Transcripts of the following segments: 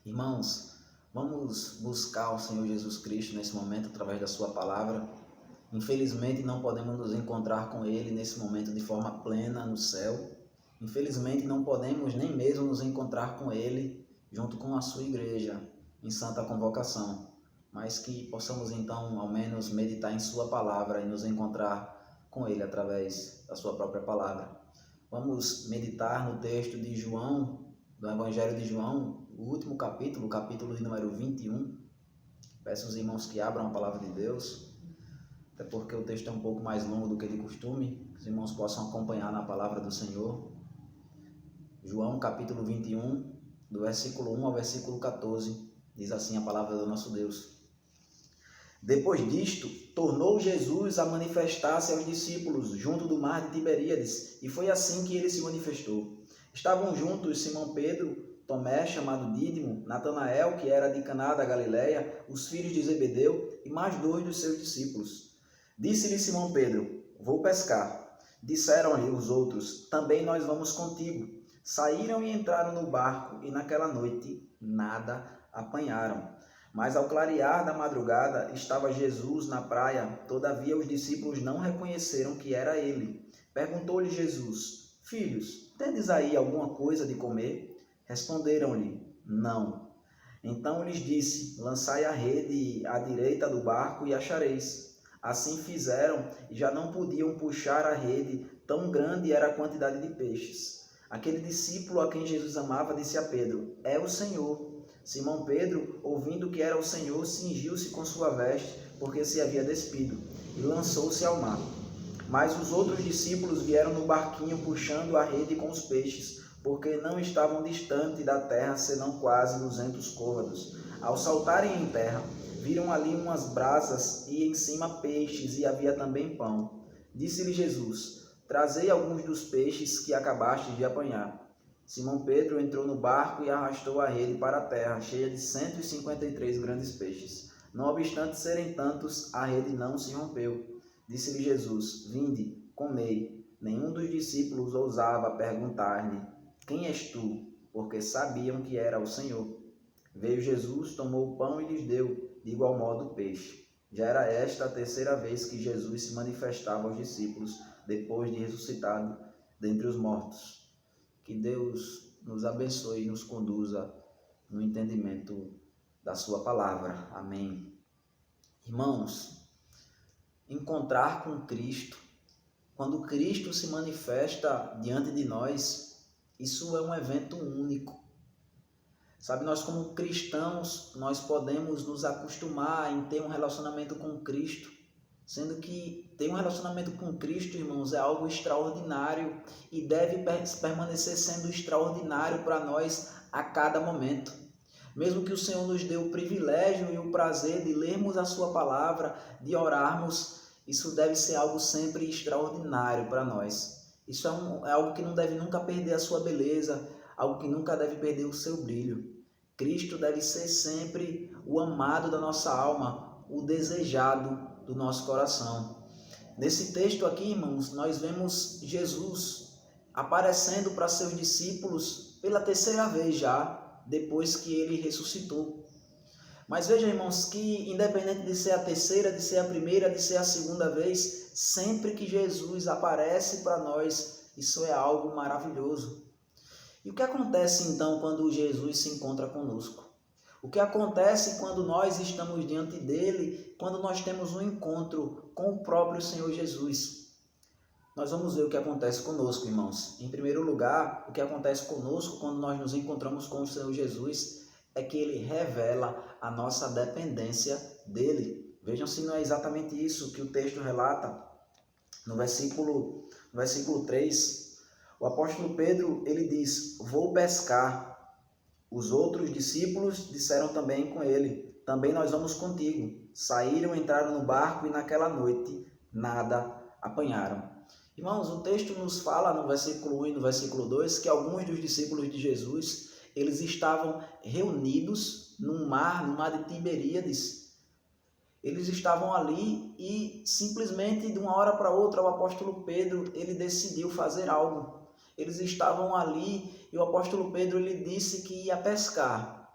Irmãos, vamos buscar o Senhor Jesus Cristo nesse momento através da sua palavra. Infelizmente não podemos nos encontrar com Ele nesse momento de forma plena no céu. Infelizmente não podemos nem mesmo nos encontrar com Ele junto com a sua igreja em santa convocação. Mas que possamos então ao menos meditar em sua palavra e nos encontrar com Ele através da sua própria palavra. Vamos meditar no texto de João, do Evangelho de João, o último capítulo, o capítulo de número 21. Peço aos irmãos que abram a palavra de Deus, até porque o texto é um pouco mais longo do que de costume, que os irmãos possam acompanhar na palavra do Senhor. João capítulo 21, do versículo 1 ao versículo 14, diz assim a palavra do nosso Deus. Depois disto, tornou Jesus a manifestar-se aos discípulos junto do mar de Tiberíades, e foi assim que ele se manifestou. Estavam juntos Simão Pedro, Tomé, chamado Dídimo, Natanael, que era de Caná da Galileia, os filhos de Zebedeu e mais 2 dos seus discípulos. Disse-lhe Simão Pedro: Vou pescar. Disseram-lhe os outros: Também nós vamos contigo. Saíram e entraram no barco, e naquela noite nada apanharam. Mas ao clarear da madrugada estava Jesus na praia, todavia os discípulos não reconheceram que era ele. Perguntou-lhe Jesus: Filhos, tendes aí alguma coisa de comer? Responderam-lhe: Não. Então lhes disse: Lançai a rede à direita do barco e achareis. Assim fizeram e já não podiam puxar a rede, tão grande era a quantidade de peixes. Aquele discípulo a quem Jesus amava disse a Pedro: É o Senhor. Simão Pedro, ouvindo que era o Senhor, cingiu-se com sua veste, porque se havia despido, e lançou-se ao mar. Mas os outros discípulos vieram no barquinho puxando a rede com os peixes, porque não estavam distante da terra, senão quase 200 côvados. Ao saltarem em terra, viram ali umas brasas e em cima peixes, e havia também pão. Disse-lhe Jesus: Trazei alguns dos peixes que acabastes de apanhar. Simão Pedro entrou no barco e arrastou a rede para a terra, cheia de 153 grandes peixes. Não obstante serem tantos, a rede não se rompeu. Disse-lhe Jesus: Vinde, comei. Nenhum dos discípulos ousava perguntar-lhe: Quem és tu? Porque sabiam que era o Senhor. Veio Jesus, tomou o pão e lhes deu, de igual modo o peixe. Já era esta a terceira vez que Jesus se manifestava aos discípulos, depois de ressuscitado dentre os mortos. Que Deus nos abençoe e nos conduza no entendimento da sua palavra. Amém. Irmãos, encontrar com Cristo, quando Cristo se manifesta diante de nós, isso é um evento único. Sabe, nós como cristãos, nós podemos nos acostumar em ter um relacionamento com Cristo, sendo que ter um relacionamento com Cristo, irmãos, é algo extraordinário e deve permanecer sendo extraordinário para nós a cada momento. Mesmo que o Senhor nos dê o privilégio e o prazer de lermos a sua palavra, de orarmos, isso deve ser algo sempre extraordinário para nós. Isso é algo que não deve nunca perder a sua beleza, algo que nunca deve perder o seu brilho. Cristo deve ser sempre o amado da nossa alma, o desejado do nosso coração. Nesse texto aqui, irmãos, nós vemos Jesus aparecendo para seus discípulos pela terceira vez já, depois que ele ressuscitou. Mas veja, irmãos, que independente de ser a terceira, de ser a primeira, de ser a segunda vez, sempre que Jesus aparece para nós, isso é algo maravilhoso. E o que acontece então quando Jesus se encontra conosco? O que acontece quando nós estamos diante dele, quando nós temos um encontro com o próprio Senhor Jesus? Nós vamos ver o que acontece conosco, irmãos. Em primeiro lugar, o que acontece conosco quando nós nos encontramos com o Senhor Jesus é que ele revela a nossa dependência dele. Vejam se não é exatamente isso que o texto relata. No versículo 3, o apóstolo Pedro, ele diz: Vou pescar. Os outros discípulos disseram também com ele: Também nós vamos contigo. Saíram, entraram no barco e naquela noite nada apanharam. Irmãos, o texto nos fala no versículo 1 e no versículo 2 que alguns dos discípulos de Jesus, eles estavam reunidos no mar de Tiberíades. Eles estavam ali e simplesmente de uma hora para outra o apóstolo Pedro, ele decidiu fazer algo. Eles estavam ali e o apóstolo Pedro ele disse que ia pescar.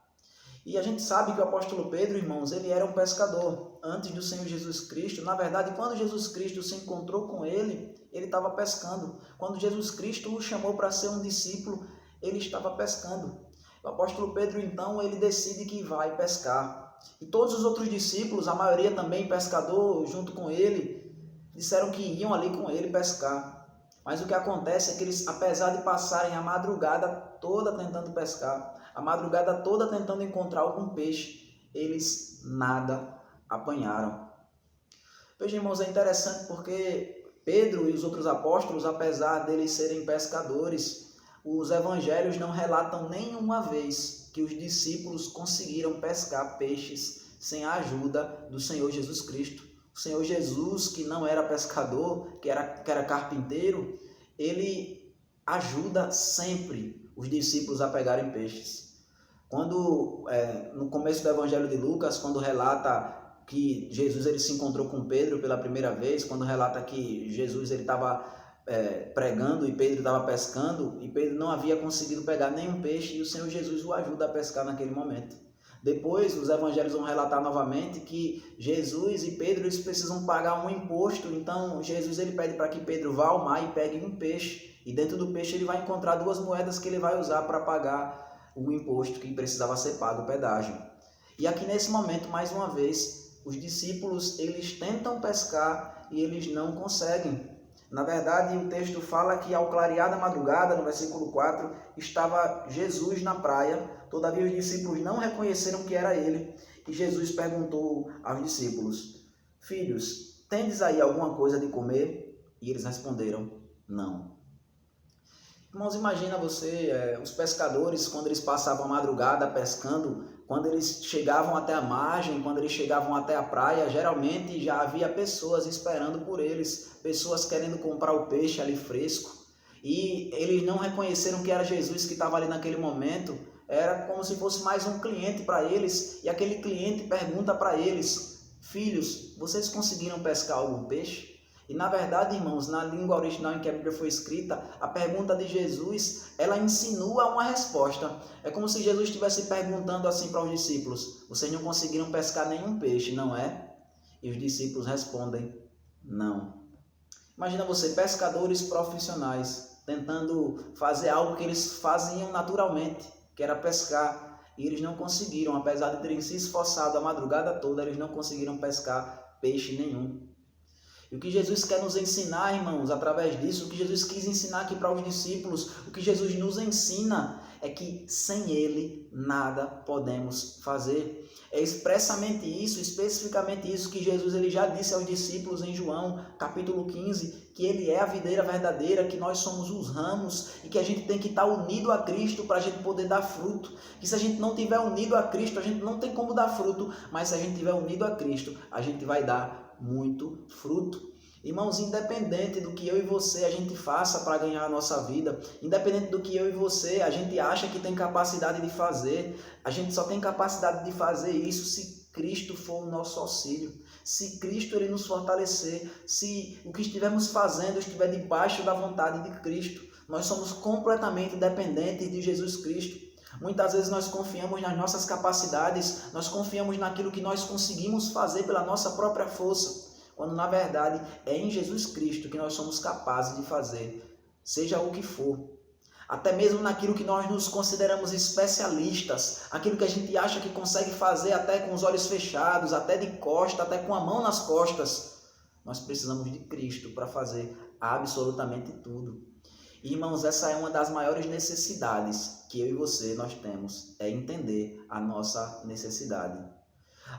E a gente sabe que o apóstolo Pedro, irmãos, ele era um pescador antes do Senhor Jesus Cristo. Na verdade, quando Jesus Cristo se encontrou com ele estava pescando. Quando Jesus Cristo o chamou para ser um discípulo, ele estava pescando. O apóstolo Pedro, então, ele decide que vai pescar. E todos os outros discípulos, a maioria também pescador, junto com ele, disseram que iam ali com ele pescar. Mas o que acontece é que eles, apesar de passarem a madrugada toda tentando pescar, a madrugada toda tentando encontrar algum peixe, eles nada apanharam. Veja, irmãos, é interessante porque Pedro e os outros apóstolos, apesar deles serem pescadores, os evangelhos não relatam nenhuma vez que os discípulos conseguiram pescar peixes sem a ajuda do Senhor Jesus Cristo. O Senhor Jesus, que não era pescador, que era carpinteiro, ele ajuda sempre os discípulos a pegarem peixes. Quando, no começo do Evangelho de Lucas, quando relata que Jesus ele se encontrou com Pedro pela primeira vez, quando relata que Jesus ele estava pregando e Pedro estava pescando, e Pedro não havia conseguido pegar nenhum peixe, e o Senhor Jesus o ajuda a pescar naquele momento. Depois, os evangelhos vão relatar novamente que Jesus e Pedro eles precisam pagar um imposto, então Jesus ele pede para que Pedro vá ao mar e pegue um peixe, e dentro do peixe ele vai encontrar 2 moedas que ele vai usar para pagar o imposto que precisava ser pago, o pedágio. E aqui nesse momento, mais uma vez, os discípulos eles tentam pescar e eles não conseguem. Na verdade, o texto fala que ao clarear da madrugada, no versículo 4, estava Jesus na praia. Todavia os discípulos não reconheceram que era ele. E Jesus perguntou aos discípulos: Filhos, tendes aí alguma coisa de comer? E eles responderam: Não. Irmãos, imagina você, os pescadores, quando eles passavam a madrugada pescando, quando eles chegavam até a margem, quando eles chegavam até a praia, geralmente já havia pessoas esperando por eles, pessoas querendo comprar o peixe ali fresco. E eles não reconheceram que era Jesus que estava ali naquele momento, era como se fosse mais um cliente para eles, e aquele cliente pergunta para eles: Filhos, vocês conseguiram pescar algum peixe? E na verdade, irmãos, na língua original em que a Bíblia foi escrita, a pergunta de Jesus, ela insinua uma resposta. É como se Jesus estivesse perguntando assim para os discípulos: vocês não conseguiram pescar nenhum peixe, não é? E os discípulos respondem: não. Imagina você, pescadores profissionais, tentando fazer algo que eles faziam naturalmente, que era pescar. E eles não conseguiram, apesar de terem se esforçado a madrugada toda, eles não conseguiram pescar peixe nenhum. E o que Jesus quer nos ensinar, irmãos, através disso, o que Jesus quis ensinar aqui para os discípulos, o que Jesus nos ensina é que sem Ele nada podemos fazer. É expressamente isso, especificamente isso que Jesus ele já disse aos discípulos em João, capítulo 15, que Ele é a videira verdadeira, que nós somos os ramos e que a gente tem que estar unido a Cristo para a gente poder dar fruto. Que se a gente não tiver unido a Cristo, a gente não tem como dar fruto, mas se a gente tiver unido a Cristo, a gente vai dar muito fruto. Irmãos, independente do que eu e você a gente faça para ganhar a nossa vida, independente do que eu e você a gente acha que tem capacidade de fazer, a gente só tem capacidade de fazer isso se Cristo for o nosso auxílio, se Cristo ele nos fortalecer, se o que estivermos fazendo estiver debaixo da vontade de Cristo. Nós somos completamente dependentes de Jesus Cristo. Muitas vezes nós confiamos nas nossas capacidades, nós confiamos naquilo que nós conseguimos fazer pela nossa própria força, quando na verdade é em Jesus Cristo que nós somos capazes de fazer, seja o que for. Até mesmo naquilo que nós nos consideramos especialistas, aquilo que a gente acha que consegue fazer até com os olhos fechados, até de costa, até com a mão nas costas, nós precisamos de Cristo para fazer absolutamente tudo. Irmãos, essa é uma das maiores necessidades que eu e você nós temos, é entender a nossa necessidade.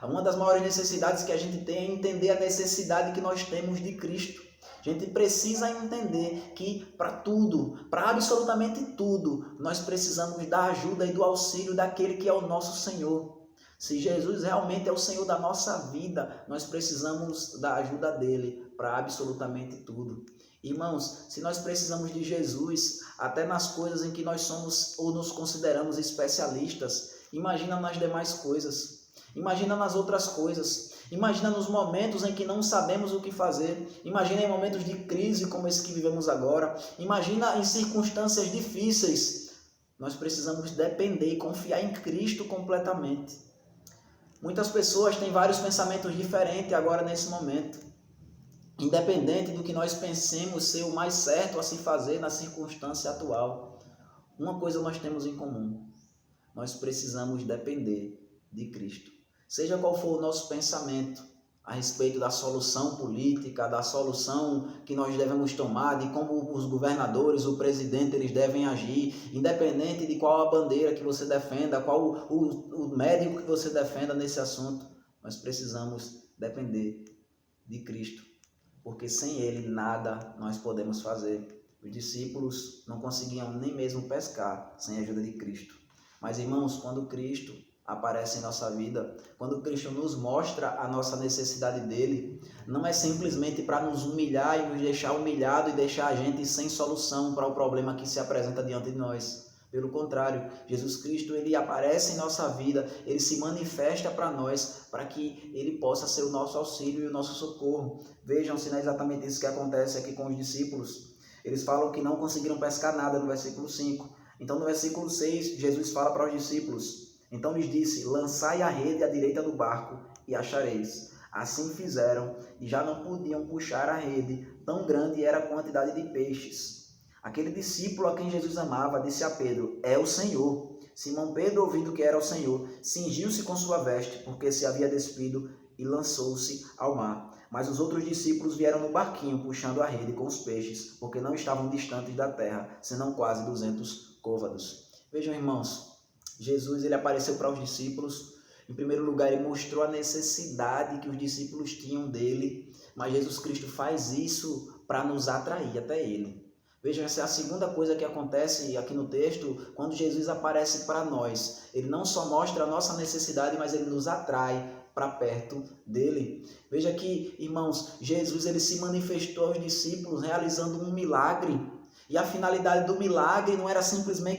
Uma das maiores necessidades que a gente tem é entender a necessidade que nós temos de Cristo. A gente precisa entender que para tudo, para absolutamente tudo, nós precisamos da ajuda e do auxílio daquele que é o nosso Senhor. Se Jesus realmente é o Senhor da nossa vida, nós precisamos da ajuda dele para absolutamente tudo. Irmãos, se nós precisamos de Jesus, até nas coisas em que nós somos ou nos consideramos especialistas, imagina nas demais coisas, imagina nas outras coisas, imagina nos momentos em que não sabemos o que fazer, imagina em momentos de crise como esse que vivemos agora, imagina em circunstâncias difíceis. Nós precisamos depender e confiar em Cristo completamente. Muitas pessoas têm vários pensamentos diferentes agora nesse momento. Independente do que nós pensemos ser o mais certo a se fazer na circunstância atual, uma coisa nós temos em comum: nós precisamos depender de Cristo. Seja qual for o nosso pensamento a respeito da solução política, da solução que nós devemos tomar, de como os governadores, o presidente, eles devem agir, independente de qual a bandeira que você defenda, qual o médico que você defenda nesse assunto, nós precisamos depender de Cristo, porque sem Ele nada nós podemos fazer. Os discípulos não conseguiam nem mesmo pescar sem a ajuda de Cristo. Mas, irmãos, quando Cristo aparece em nossa vida, quando Cristo nos mostra a nossa necessidade dele, não é simplesmente para nos humilhar e nos deixar humilhado e deixar a gente sem solução para o problema que se apresenta diante de nós. Pelo contrário, Jesus Cristo, ele aparece em nossa vida, ele se manifesta para nós, para que ele possa ser o nosso auxílio e o nosso socorro. Vejam se não é exatamente isso que acontece aqui com os discípulos. Eles falam que não conseguiram pescar nada no versículo 5. Então no versículo 6, Jesus fala para os discípulos: então lhes disse: lançai a rede à direita do barco e achareis. Assim fizeram, e já não podiam puxar a rede, tão grande era a quantidade de peixes. Aquele discípulo a quem Jesus amava disse a Pedro: é o Senhor. Simão Pedro, ouvindo que era o Senhor, cingiu-se com sua veste, porque se havia despido, e lançou-se ao mar. Mas os outros discípulos vieram no barquinho, puxando a rede com os peixes, porque não estavam distantes da terra, senão quase 200 côvados. Vejam, irmãos, Jesus, ele apareceu para os discípulos. Em primeiro lugar, ele mostrou a necessidade que os discípulos tinham dele, mas Jesus Cristo faz isso para nos atrair até ele. Vejam, essa é a segunda coisa que acontece aqui no texto, quando Jesus aparece para nós. Ele não só mostra a nossa necessidade, mas ele nos atrai para perto dele. Veja que, irmãos, Jesus, ele se manifestou aos discípulos realizando um milagre. E a finalidade do milagre não era simplesmente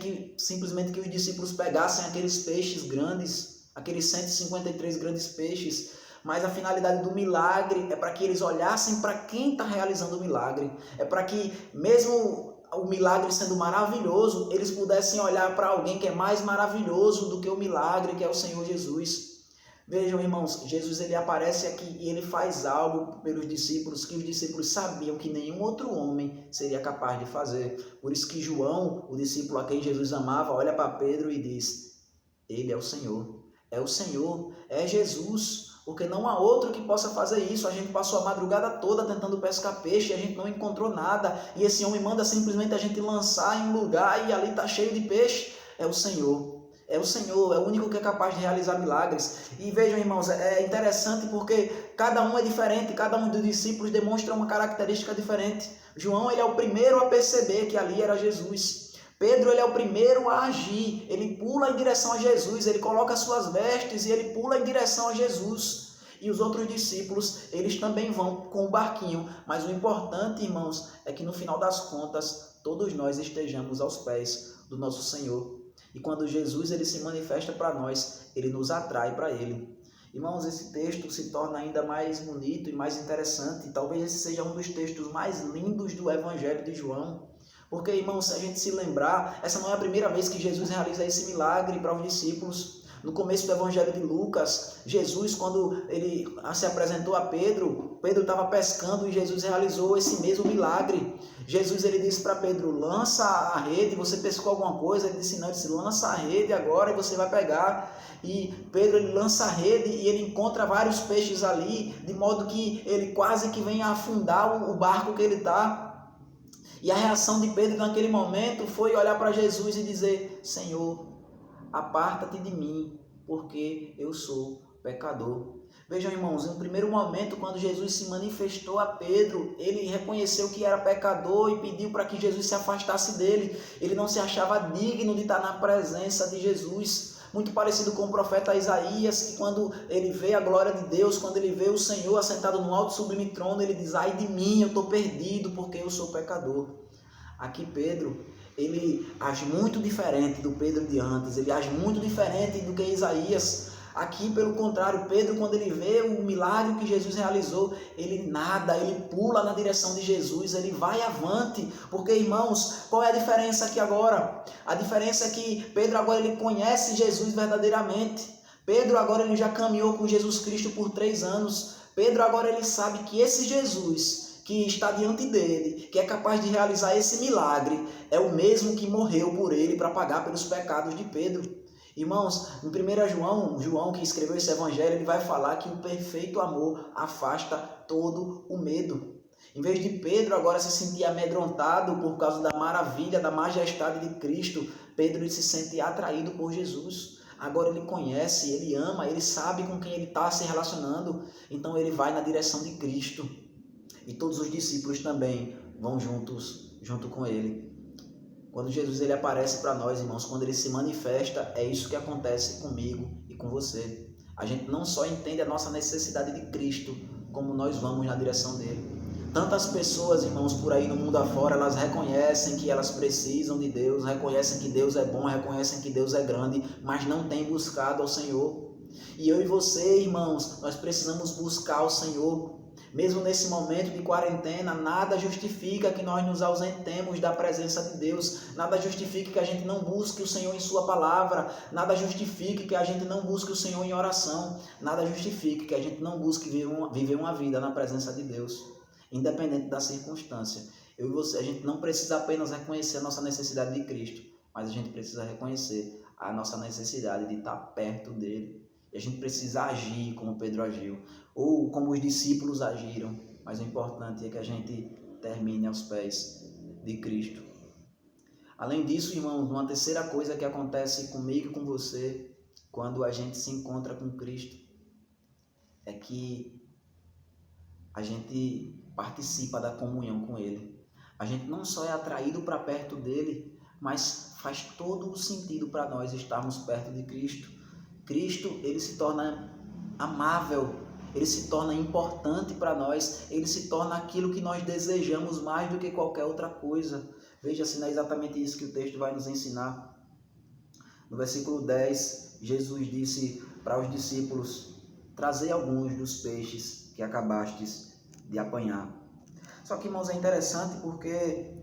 que os discípulos pegassem aqueles peixes grandes, aqueles 153 grandes peixes, mas a finalidade do milagre é para que eles olhassem para quem está realizando o milagre. É para que, mesmo o milagre sendo maravilhoso, eles pudessem olhar para alguém que é mais maravilhoso do que o milagre, que é o Senhor Jesus. Vejam, irmãos, Jesus, ele aparece aqui e ele faz algo pelos discípulos que os discípulos sabiam que nenhum outro homem seria capaz de fazer. Por isso que João, o discípulo a quem Jesus amava, olha para Pedro e diz: ele é o Senhor, é Jesus, porque não há outro que possa fazer isso. A gente passou a madrugada toda tentando pescar peixe e a gente não encontrou nada, e esse homem manda simplesmente a gente lançar em um lugar e ali está cheio de peixe. É o Senhor, é o único que é capaz de realizar milagres. E vejam, irmãos, é interessante porque cada um é diferente, cada um dos discípulos demonstra uma característica diferente. João, ele é o primeiro a perceber que ali era Jesus. Pedro, ele é o primeiro a agir, ele pula em direção a Jesus, ele coloca suas vestes e ele pula em direção a Jesus. E os outros discípulos, eles também vão com o barquinho, mas o importante, irmãos, é que no final das contas, todos nós estejamos aos pés do nosso Senhor. E quando Jesus, ele se manifesta para nós, ele nos atrai para ele. Irmãos, esse texto se torna ainda mais bonito e mais interessante. Talvez esse seja um dos textos mais lindos do Evangelho de João. Porque, irmãos, se a gente se lembrar, essa não é a primeira vez que Jesus realiza esse milagre para os discípulos. No começo do Evangelho de Lucas, Jesus, quando ele se apresentou a Pedro, Pedro estava pescando e Jesus realizou esse mesmo milagre. Jesus, ele disse para Pedro: lança a rede, você pescou alguma coisa? Ele disse: não, ele disse: lança a rede agora e você vai pegar. E Pedro, ele lança a rede e ele encontra vários peixes ali, de modo que ele quase que vem a afundar o barco que ele está. E a reação de Pedro naquele momento foi olhar para Jesus e dizer: Senhor, aparta-te de mim, porque eu sou pecador. Vejam, irmãos, no primeiro momento, quando Jesus se manifestou a Pedro, ele reconheceu que era pecador e pediu para que Jesus se afastasse dele. Ele não se achava digno de estar na presença de Jesus. Muito parecido com o profeta Isaías, que quando ele vê a glória de Deus, quando ele vê o Senhor assentado no alto sublime trono, ele diz: ai de mim, eu estou perdido, porque eu sou pecador. Aqui Pedro, ele age muito diferente do Pedro de antes, ele age muito diferente do que Isaías. Aqui, pelo contrário, Pedro, quando ele vê o milagre que Jesus realizou, ele nada, ele pula na direção de Jesus, ele vai avante. Porque, irmãos, qual é a diferença aqui agora? A diferença é que Pedro agora ele conhece Jesus verdadeiramente. Pedro agora ele já caminhou com Jesus Cristo por 3 anos. Pedro agora ele sabe que esse Jesus que está diante dele, que é capaz de realizar esse milagre, é o mesmo que morreu por ele para pagar pelos pecados de Pedro. Irmãos, em 1 João que escreveu esse evangelho, ele vai falar que o perfeito amor afasta todo o medo. Em vez de Pedro agora se sentir amedrontado por causa da maravilha, da majestade de Cristo, Pedro ele se sente atraído por Jesus. Agora ele conhece, ele ama, ele sabe com quem ele está se relacionando, então ele vai na direção de Cristo. E todos os discípulos também vão junto com ele. Quando Jesus ele aparece para nós, irmãos, quando ele se manifesta, é isso que acontece comigo e com você. A gente não só entende a nossa necessidade de Cristo, como nós vamos na direção dele. Tantas pessoas, irmãos, por aí no mundo afora, elas reconhecem que elas precisam de Deus, reconhecem que Deus é bom, reconhecem que Deus é grande, mas não têm buscado ao Senhor. E eu e você, irmãos, nós precisamos buscar o Senhor. Mesmo nesse momento de quarentena, nada justifica que nós nos ausentemos da presença de Deus, nada justifica que a gente não busque o Senhor em sua palavra, nada justifica que a gente não busque o Senhor em oração, nada justifica que a gente não busque viver uma vida na presença de Deus, independente da circunstância. Eu e você, a gente não precisa apenas reconhecer a nossa necessidade de Cristo, mas a gente precisa reconhecer a nossa necessidade de estar perto dele. E a gente precisa agir como Pedro agiu, ou como os discípulos agiram, mas o importante é que a gente termine aos pés de Cristo. Além disso, irmãos, uma terceira coisa que acontece comigo e com você, quando a gente se encontra com Cristo, é que a gente participa da comunhão com Ele. A gente não só é atraído para perto dele, mas faz todo o sentido para nós estarmos perto de Cristo. Cristo, ele se torna amável, ele se torna importante para nós, ele se torna aquilo que nós desejamos mais do que qualquer outra coisa. Veja se não é exatamente isso que o texto vai nos ensinar. No versículo 10, Jesus disse para os discípulos: trazei alguns dos peixes que acabastes de apanhar. Só que, irmãos, é interessante porque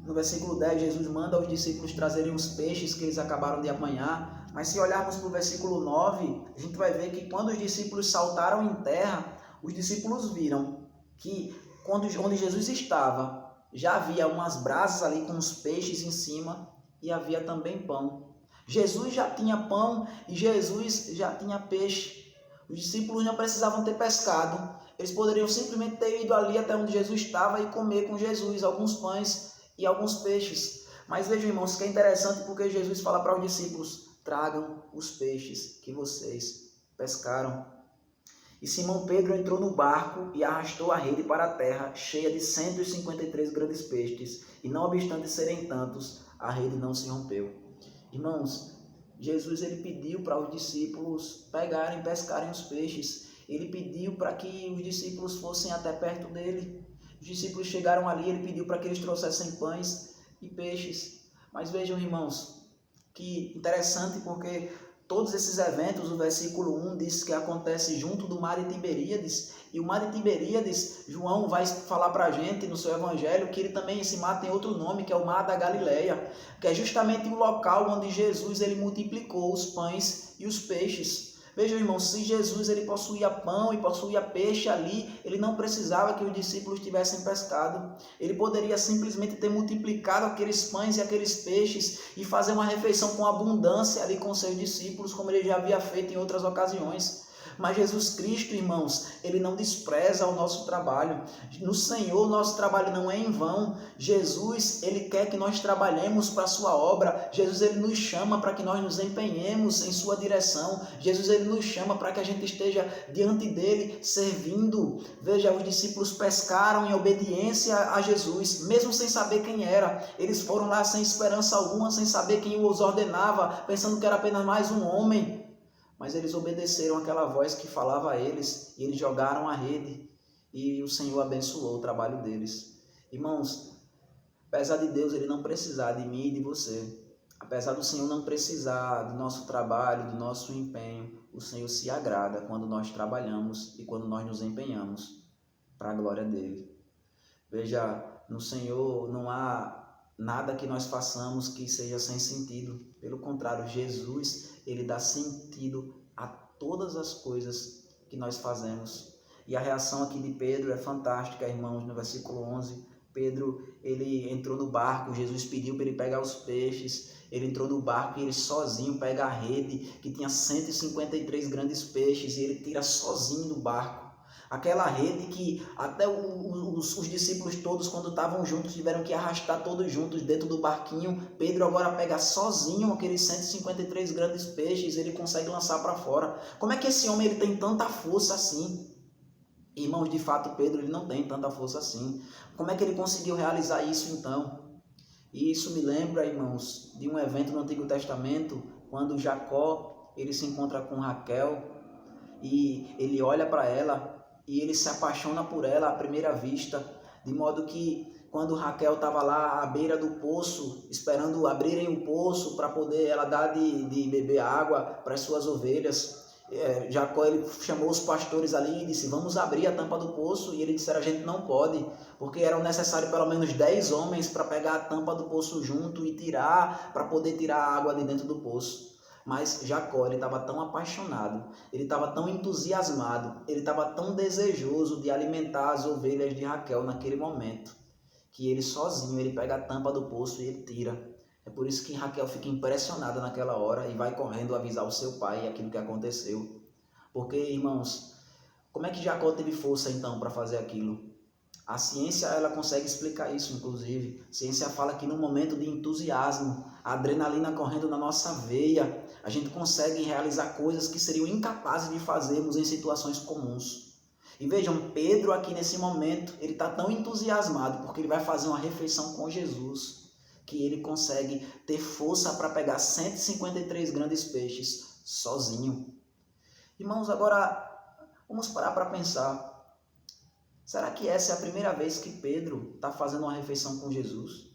no versículo 10, Jesus manda aos discípulos trazerem os peixes que eles acabaram de apanhar. Mas se olharmos para o versículo 9, a gente vai ver que quando os discípulos saltaram em terra, os discípulos viram que onde Jesus estava, já havia umas brasas ali com os peixes em cima e havia também pão. Jesus já tinha pão e Jesus já tinha peixe. Os discípulos não precisavam ter pescado. Eles poderiam simplesmente ter ido ali até onde Jesus estava e comer com Jesus alguns pães e alguns peixes. Mas vejam, irmãos, que é interessante porque Jesus fala para os discípulos: tragam os peixes que vocês pescaram. E Simão Pedro entrou no barco e arrastou a rede para a terra, cheia de 153 grandes peixes, e não obstante serem tantos, a rede não se rompeu. Irmãos, Jesus ele pediu para os discípulos pescarem os peixes. Ele pediu para que os discípulos fossem até perto dele. Os discípulos chegaram ali, ele pediu para que eles trouxessem pães e peixes. Mas vejam, irmãos, que interessante, porque todos esses eventos, o versículo 1 diz que acontece junto do mar de Tiberíades, e o mar de Tiberíades, João vai falar para a gente no seu evangelho que ele também, esse mar tem outro nome, que é o mar da Galileia, que é justamente o local onde Jesus ele multiplicou os pães e os peixes. Vejam, irmãos, se Jesus ele possuía pão e possuía peixe ali, ele não precisava que os discípulos tivessem pescado. Ele poderia simplesmente ter multiplicado aqueles pães e aqueles peixes e fazer uma refeição com abundância ali com seus discípulos, como ele já havia feito em outras ocasiões. Mas Jesus Cristo, irmãos, ele não despreza o nosso trabalho. No Senhor, o nosso trabalho não é em vão. Jesus, ele quer que nós trabalhemos para a sua obra. Jesus, ele nos chama para que nós nos empenhemos em sua direção. Jesus, ele nos chama para que a gente esteja diante dele servindo. Veja, os discípulos pescaram em obediência a Jesus, mesmo sem saber quem era. Eles foram lá sem esperança alguma, sem saber quem os ordenava, pensando que era apenas mais um homem. Mas eles obedeceram aquela voz que falava a eles, e eles jogaram a rede, e o Senhor abençoou o trabalho deles. Irmãos, apesar de Deus ele não precisar de mim e de você, Apesar do Senhor não precisar do nosso trabalho, do nosso empenho, o Senhor se agrada quando nós trabalhamos e quando nós nos empenhamos para a glória dele. Veja, no Senhor não há nada que nós façamos que seja sem sentido. Pelo contrário, Jesus, ele dá sentido a todas as coisas que nós fazemos. E a reação aqui de Pedro é fantástica, irmãos, no versículo 11. Pedro, ele entrou no barco, Jesus pediu para ele pegar os peixes, ele entrou no barco e ele sozinho pega a rede, que tinha 153 grandes peixes, e ele tira sozinho do barco. Aquela rede que até os discípulos todos, quando estavam juntos, tiveram que arrastar todos juntos dentro do barquinho. Pedro agora pega sozinho aqueles 153 grandes peixes, ele consegue lançar para fora. Como é que esse homem ele tem tanta força assim? Irmãos, de fato, Pedro ele não tem tanta força assim. Como é que ele conseguiu realizar isso então? E isso me lembra, irmãos, de um evento no Antigo Testamento, quando Jacó ele se encontra com Raquel e ele olha para ela e ele se apaixona por ela à primeira vista, de modo que quando Raquel estava lá à beira do poço, esperando abrirem o poço para poder ela dar de beber água para as suas ovelhas, Jacó ele chamou os pastores ali e disse: vamos abrir a tampa do poço. E ele disseram: a gente não pode, porque eram necessários pelo menos 10 homens para pegar a tampa do poço junto e tirar, para poder tirar a água de dentro do poço. Mas Jacó, ele estava tão apaixonado, ele estava tão entusiasmado, ele estava tão desejoso de alimentar as ovelhas de Raquel naquele momento, que ele sozinho, ele pega a tampa do poço e ele tira. É por isso que Raquel fica impressionada naquela hora e vai correndo avisar o seu pai aquilo que aconteceu. Porque, irmãos, como é que Jacó teve força então para fazer aquilo? A ciência ela consegue explicar isso, inclusive. A ciência fala que no momento de entusiasmo, a adrenalina correndo na nossa veia, a gente consegue realizar coisas que seriam incapazes de fazermos em situações comuns. E vejam, Pedro aqui nesse momento, ele está tão entusiasmado porque ele vai fazer uma refeição com Jesus, que ele consegue ter força para pegar 153 grandes peixes sozinho. Irmãos, agora vamos parar para pensar. Será que essa é a primeira vez que Pedro está fazendo uma refeição com Jesus?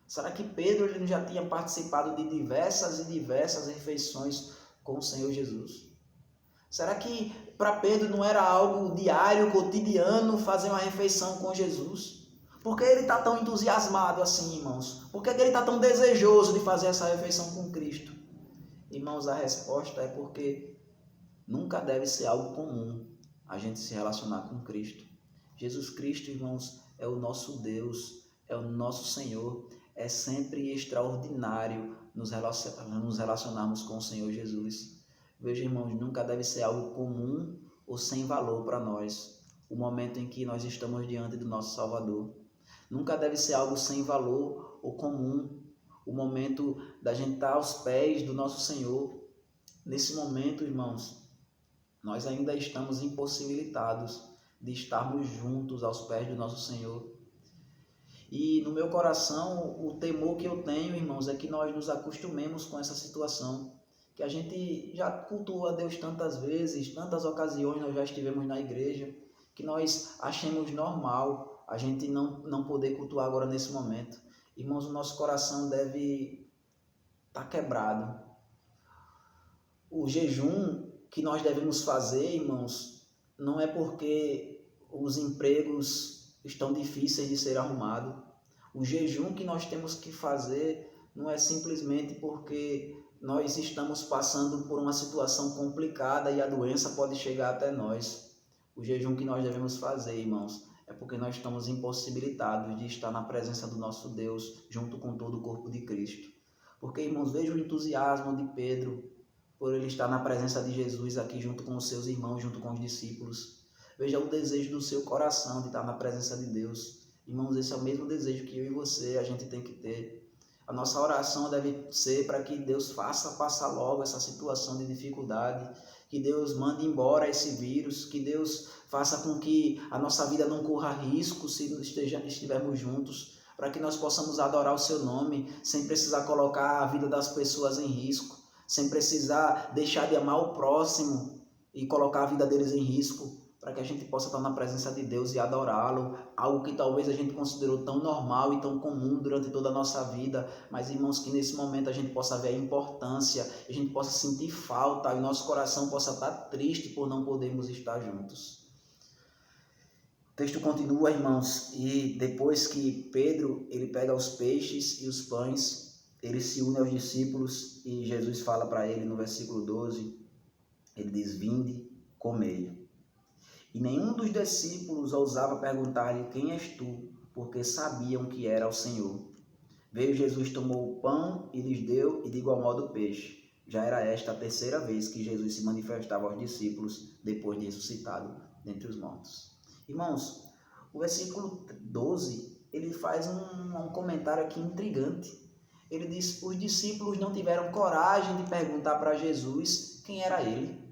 Será que Pedro ele já tinha participado de diversas e diversas refeições com o Senhor Jesus? Será que para Pedro não era algo diário, cotidiano, fazer uma refeição com Jesus? Por que ele está tão entusiasmado assim, irmãos? Por que ele está tão desejoso de fazer essa refeição com Cristo? Irmãos, a resposta é porque nunca deve ser algo comum a gente se relacionar com Cristo. Jesus Cristo, irmãos, é o nosso Deus, é o nosso Senhor. É sempre extraordinário nos relacionarmos com o Senhor Jesus. Veja, irmãos, nunca deve ser algo comum ou sem valor para nós, o momento em que nós estamos diante do nosso Salvador. Nunca deve ser algo sem valor ou comum, o momento da gente estar aos pés do nosso Senhor. Nesse momento, irmãos, nós ainda estamos impossibilitados de estarmos juntos aos pés do nosso Senhor. E no meu coração, o temor que eu tenho, irmãos, é que nós nos acostumemos com essa situação, que a gente já cultua a Deus tantas vezes, tantas ocasiões nós já estivemos na igreja, que nós achemos normal a gente não poder cultuar agora nesse momento. Irmãos, o nosso coração deve estar quebrado. O jejum que nós devemos fazer, irmãos, não é porque os empregos estão difíceis de ser arrumados. O jejum que nós temos que fazer não é simplesmente porque nós estamos passando por uma situação complicada e a doença pode chegar até nós. O jejum que nós devemos fazer, irmãos, é porque nós estamos impossibilitados de estar na presença do nosso Deus, junto com todo o corpo de Cristo. Porque, irmãos, veja o entusiasmo de Pedro, por ele estar na presença de Jesus aqui junto com os seus irmãos, junto com os discípulos. Veja o desejo do seu coração de estar na presença de Deus. Irmãos, esse é o mesmo desejo que eu e você, a gente tem que ter. A nossa oração deve ser para que Deus faça passar logo essa situação de dificuldade, que Deus mande embora esse vírus, que Deus faça com que a nossa vida não corra risco se estivermos juntos, para que nós possamos adorar o seu nome, sem precisar colocar a vida das pessoas em risco, sem precisar deixar de amar o próximo e colocar a vida deles em risco, para que a gente possa estar na presença de Deus e adorá-lo, algo que talvez a gente considerou tão normal e tão comum durante toda a nossa vida, mas irmãos, que nesse momento a gente possa ver a importância, a gente possa sentir falta e o nosso coração possa estar triste por não podermos estar juntos. O texto continua, irmãos, e depois que Pedro ele pega os peixes e os pães, ele se une aos discípulos e Jesus fala para ele no versículo 12, ele diz: vinde, comei. E nenhum dos discípulos ousava perguntar-lhe: quem és tu? Porque sabiam que era o Senhor. Veio Jesus, tomou o pão e lhes deu, e de igual modo o peixe. Já era esta a terceira vez que Jesus se manifestava aos discípulos, depois de ressuscitado dentre os mortos. Irmãos, o versículo 12, ele faz um comentário aqui intrigante. Ele diz: os discípulos não tiveram coragem de perguntar para Jesus quem era ele.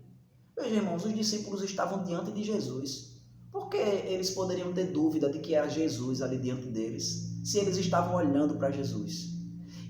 Veja, irmãos, os discípulos estavam diante de Jesus. Por que eles poderiam ter dúvida de que era Jesus ali diante deles, se eles estavam olhando para Jesus?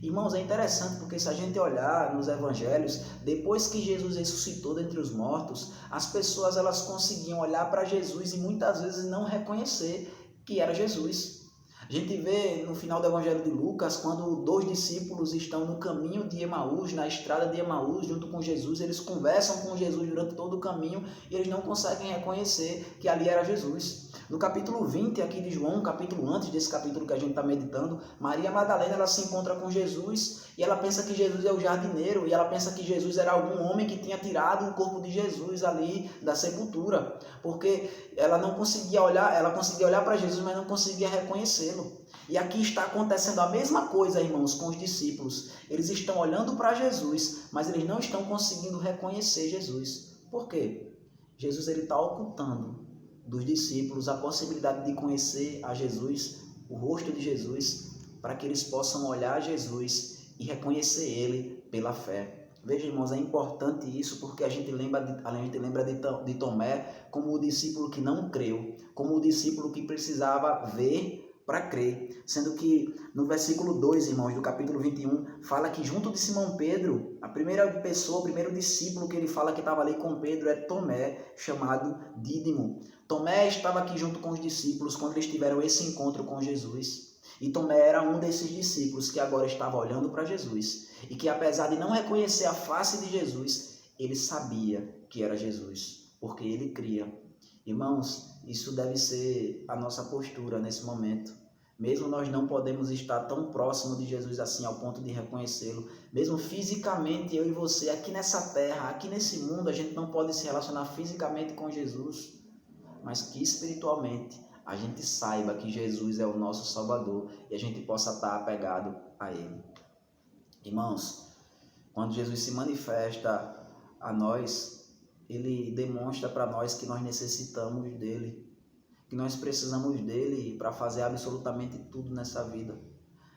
Irmãos, é interessante porque se a gente olhar nos evangelhos, depois que Jesus ressuscitou dentre os mortos, as pessoas elas conseguiam olhar para Jesus e muitas vezes não reconhecer que era Jesus. A gente vê no final do Evangelho de Lucas, quando 2 discípulos estão no caminho de Emaús, na estrada de Emaús, junto com Jesus, eles conversam com Jesus durante todo o caminho e eles não conseguem reconhecer que ali era Jesus. No capítulo 20 aqui de João, um capítulo antes desse capítulo que a gente está meditando, Maria Madalena ela se encontra com Jesus e ela pensa que Jesus é o jardineiro e ela pensa que Jesus era algum homem que tinha tirado o corpo de Jesus ali da sepultura, porque ela não conseguia olhar, ela conseguia olhar para Jesus, mas não conseguia reconhecê-lo. E aqui está acontecendo a mesma coisa, irmãos, com os discípulos. Eles estão olhando para Jesus, mas eles não estão conseguindo reconhecer Jesus. Por quê? Jesus está ocultando dos discípulos a possibilidade de conhecer a Jesus, o rosto de Jesus, para que eles possam olhar Jesus e reconhecer ele pela fé. Veja, irmãos, é importante isso porque a gente lembra de Tomé como o discípulo que não creu, como o discípulo que precisava ver para crer, sendo que no versículo 2, irmãos, do capítulo 21, fala que junto de Simão Pedro, a primeira pessoa, o primeiro discípulo que ele fala que estava ali com Pedro é Tomé, chamado Dídimo. Tomé estava aqui junto com os discípulos quando eles tiveram esse encontro com Jesus. E Tomé era um desses discípulos que agora estava olhando para Jesus e que, apesar de não reconhecer a face de Jesus, ele sabia que era Jesus, porque ele cria. Irmãos, isso deve ser a nossa postura nesse momento. Mesmo nós não podemos estar tão próximo de Jesus assim ao ponto de reconhecê-lo, mesmo fisicamente eu e você aqui nessa terra, aqui nesse mundo, a gente não pode se relacionar fisicamente com Jesus, mas que espiritualmente a gente saiba que Jesus é o nosso Salvador e a gente possa estar apegado a Ele. Irmãos, quando Jesus se manifesta a nós, Ele demonstra para nós que nós necessitamos dEle, que nós precisamos dEle para fazer absolutamente tudo nessa vida.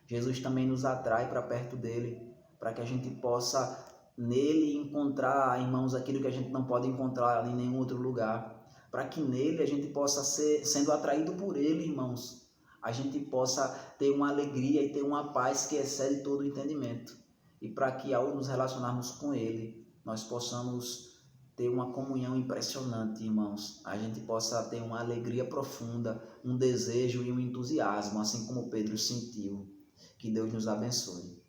Jesus também nos atrai para perto dEle, para que a gente possa nele encontrar, irmãos, aquilo que a gente não pode encontrar em nenhum outro lugar. Para que nele a gente possa sendo atraído por ele, irmãos, a gente possa ter uma alegria e ter uma paz que excede todo o entendimento. E para que ao nos relacionarmos com ele, nós possamos ter uma comunhão impressionante, irmãos. A gente possa ter uma alegria profunda, um desejo e um entusiasmo, assim como Pedro sentiu. Que Deus nos abençoe.